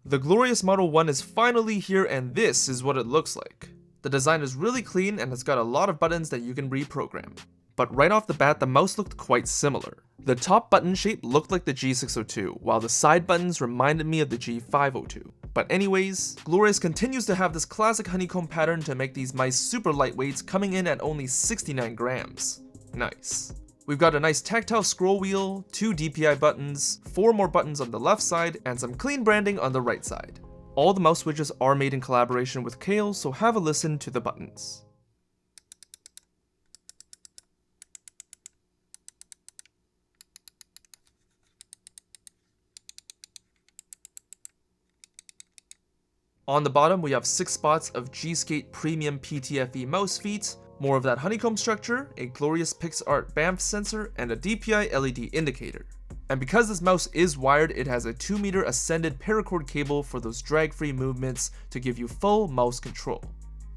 The glorious Model 1 is finally here, and this is what it looks like. The design is really clean and it's got a lot of buttons that you can reprogram. But right off the bat, the mouse looked quite similar. The top button shape looked like the G602, while the side buttons reminded me of the G502. But anyways, Glorious continues to have this classic honeycomb pattern to make these mice super lightweight, coming in at only 69 grams. Nice. We've got a nice tactile scroll wheel, 2 DPI buttons, 4 more buttons on the left side, and some clean branding on the right side. All the mouse switches are made in collaboration with Kale, so have a listen to the buttons. On the bottom, we have 6 spots of G-Skate Premium PTFE mouse feet, more of that honeycomb structure, a glorious PixArt BAMF sensor, and a DPI LED indicator. And because this mouse is wired, it has a 2-meter ascended paracord cable for those drag-free movements to give you full mouse control.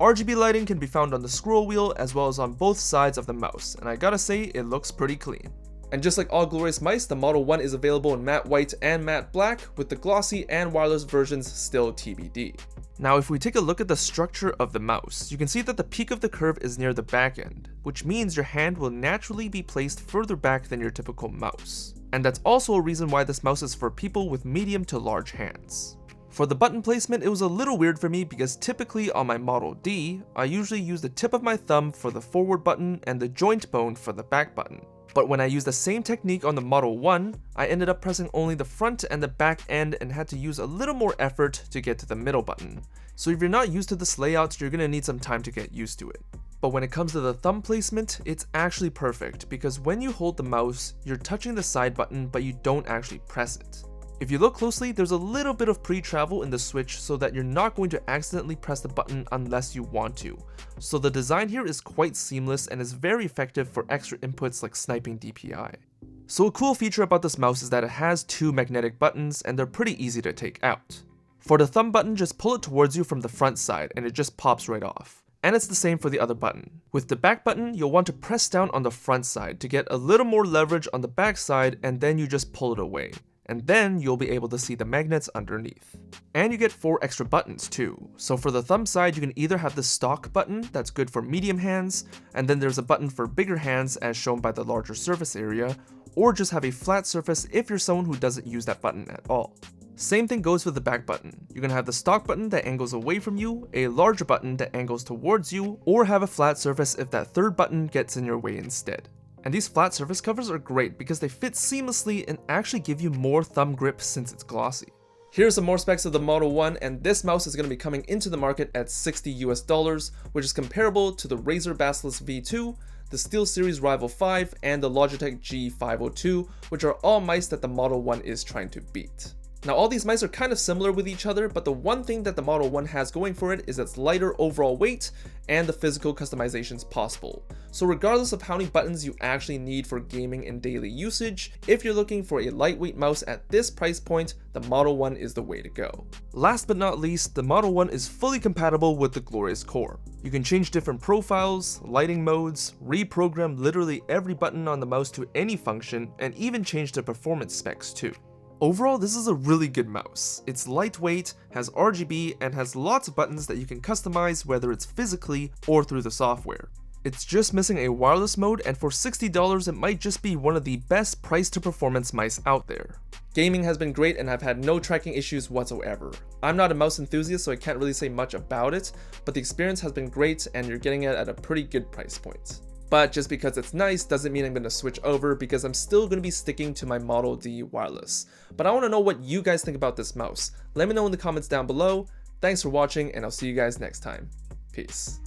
RGB lighting can be found on the scroll wheel as well as on both sides of the mouse, and I gotta say, it looks pretty clean. And just like all glorious mice, the Model 1 is available in matte white and matte black, with the glossy and wireless versions still TBD. Now if we take a look at the structure of the mouse, you can see that the peak of the curve is near the back end, which means your hand will naturally be placed further back than your typical mouse. And that's also a reason why this mouse is for people with medium to large hands. For the button placement, it was a little weird for me because typically on my Model D, I usually use the tip of my thumb for the forward button and the joint bone for the back button. But when I used the same technique on the Model 1, I ended up pressing only the front and the back end and had to use a little more effort to get to the middle button. So if you're not used to this layout, you're gonna need some time to get used to it. But when it comes to the thumb placement, it's actually perfect because when you hold the mouse, you're touching the side button but you don't actually press it. If you look closely, there's a little bit of pre-travel in the switch so that you're not going to accidentally press the button unless you want to. So the design here is quite seamless and is very effective for extra inputs like sniping DPI. So a cool feature about this mouse is that it has 2 magnetic buttons and they're pretty easy to take out. For the thumb button, just pull it towards you from the front side and it just pops right off. And it's the same for the other button. With the back button, you'll want to press down on the front side to get a little more leverage on the back side and then you just pull it away. And then you'll be able to see the magnets underneath. And you get 4 extra buttons too. So for the thumb side, you can either have the stock button that's good for medium hands, and then there's a button for bigger hands as shown by the larger surface area, or just have a flat surface if you're someone who doesn't use that button at all. Same thing goes with the back button. You can have the stock button that angles away from you, a larger button that angles towards you, or have a flat surface if that third button gets in your way instead. And these flat surface covers are great because they fit seamlessly and actually give you more thumb grip since it's glossy. Here's some more specs of the Model 1, and this mouse is going to be coming into the market at $60 US, which is comparable to the Razer Basilisk V2, the SteelSeries Rival 5, and the Logitech G502, which are all mice that the Model 1 is trying to beat. Now all these mice are kind of similar with each other, but the one thing that the Model 1 has going for it is its lighter overall weight and the physical customizations possible. So regardless of how many buttons you actually need for gaming and daily usage, if you're looking for a lightweight mouse at this price point, the Model 1 is the way to go. Last but not least, the Model 1 is fully compatible with the Glorious Core. You can change different profiles, lighting modes, reprogram literally every button on the mouse to any function, and even change the performance specs too. Overall, this is a really good mouse. It's lightweight, has RGB, and has lots of buttons that you can customize whether it's physically or through the software. It's just missing a wireless mode, and for $60 it might just be one of the best price to performance mice out there. Gaming has been great and I've had no tracking issues whatsoever. I'm not a mouse enthusiast so I can't really say much about it, but the experience has been great and you're getting it at a pretty good price point. But just because it's nice doesn't mean I'm going to switch over because I'm still going to be sticking to my Model D wireless. But I want to know what you guys think about this mouse. Let me know in the comments down below. Thanks for watching and I'll see you guys next time. Peace.